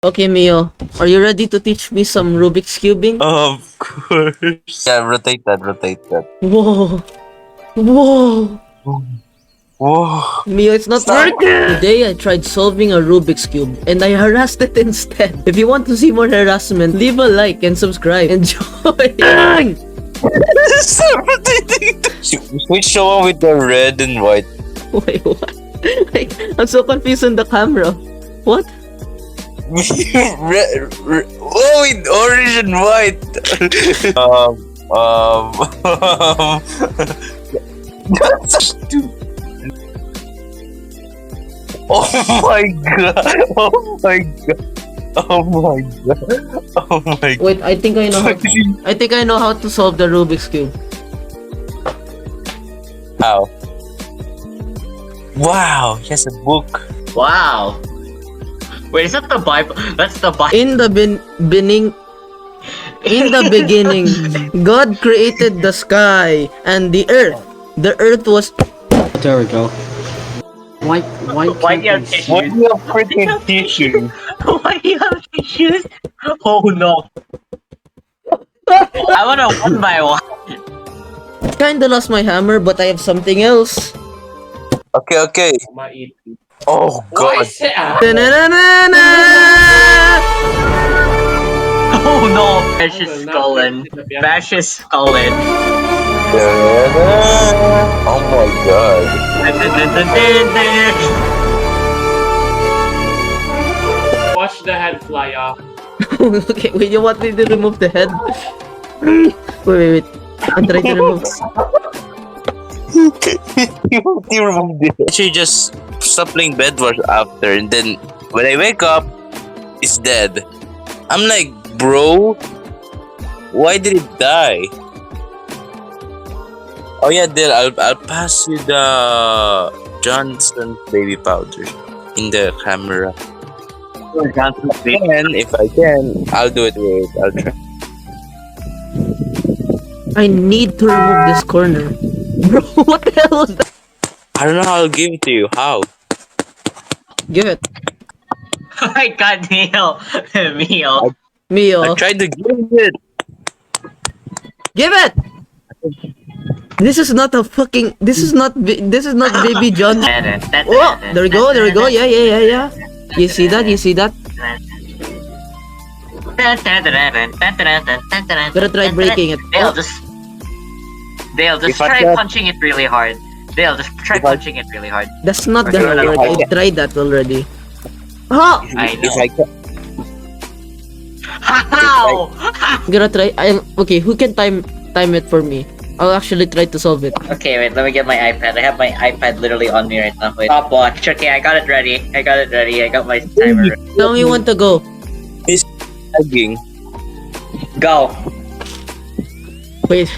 Okay, Mio, are you ready to teach me some Rubik's cubing? Of course. Yeah, rotate that, rotate that. Whoa, whoa, Whoa. Mio, it's not Stop. working. Today I tried solving a Rubik's cube and I harassed it instead. If you want to see more harassment, leave a like and subscribe. Enjoy. Stop rotating. Switch the one with the red and white. Wait, what? Like, I'm so confused on the camera. What? Oh, with orange and white. That's stupid. Oh my god. Oh my god. Oh my god. Oh my god. Wait, I think I know how I think I know how to solve the Rubik's cube. How? Wow, he has a book. Wow. Wait, is that the Bible? That's the Bible. In the beginning, God created the sky and the earth. The earth was. There we go. Why Why do you have tissues? Why do you have freaking tissue? Why do you have tissues? Oh no. I wanna one by one. Kinda lost my hammer, but I have something else. Okay, okay. Oh god. Da-na-na-na-na! Oh no. Bash is stolen. Bash is stolen. Oh my god. Watch the head fly off. Okay, wait, you want me to remove the head? Wait. I'm trying to remove. You removed it. Actually, just stop playing Bed Wars after, and then when I wake up, it's dead. I'm like, bro, why did it die? Oh yeah, Dil, I'll pass you the Johnson baby powder in the camera. And if I can, I'll do it. Wait, I'll try. I need to remove this corner. Bro, what the hell was that? I don't know how I'll give it to you. How? Give it. Oh my god, Neil. Neil. Mio. I tried to give it. Give it! This is not a fucking. This is not Baby John. Oh, there we go. Yeah. You see that? Gotta try breaking it. Dale, just If I try can- punching it really hard. Dale, just try punching it really hard. That's not Okay, gonna work. I tried that already. Oh! I If know. I can, How? I'm gonna try. Okay. Who can time it for me? I'll actually try to solve it. Okay, wait, let me get my iPad. I have my iPad literally on me right now. Wait. Stopwatch. Okay, I got it ready. I got my timer ready. Tell me when to go. lagging. Go. Wait.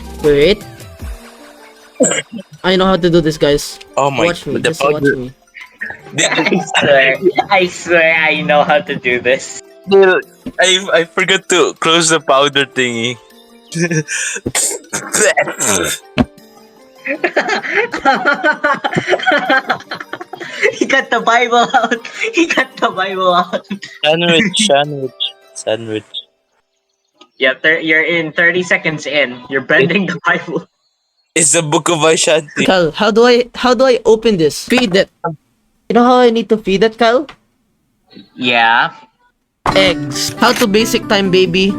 I know how to do this, guys. Oh my Watch me. god, the Just watch powder. me. I swear I know how to do this. Dil, I forgot to close the powder thingy. He got the Bible out. He got the Bible out. Sandwich. Yeah, you're in 30 seconds in. You're bending the Bible. It's the book of Ashanti. Kyle, how do I open this? Feed it. You know how I need to feed it, Kyle? Yeah. Eggs. How to basic time, baby.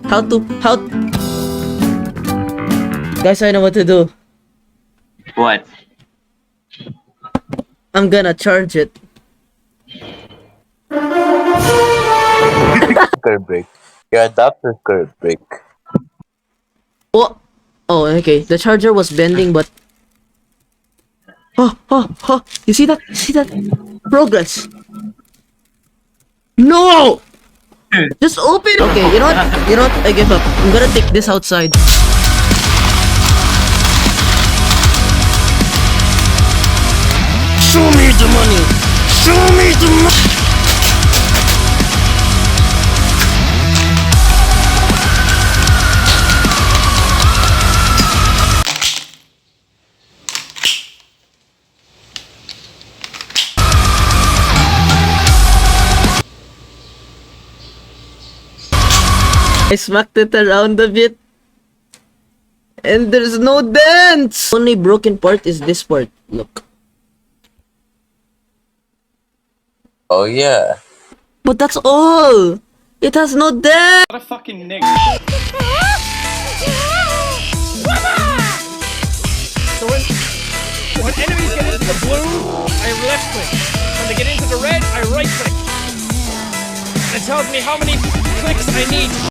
How? Guys, I know what to do. What? I'm gonna charge it. Curve break. Your adapter curve break. Oh, okay. The charger was bending, but oh! You see that? Progress. No! Just open. Okay, you know what? I give up. I'm gonna take this outside. Show me the money. I smacked it around a bit. And there's no dents! Only broken part is this part. Look. Oh yeah. But that's all! It has no dent! What a fucking nigga. So when enemies get into the blue, I left click. When they get into the red, I right click. And it tells me how many clicks I need.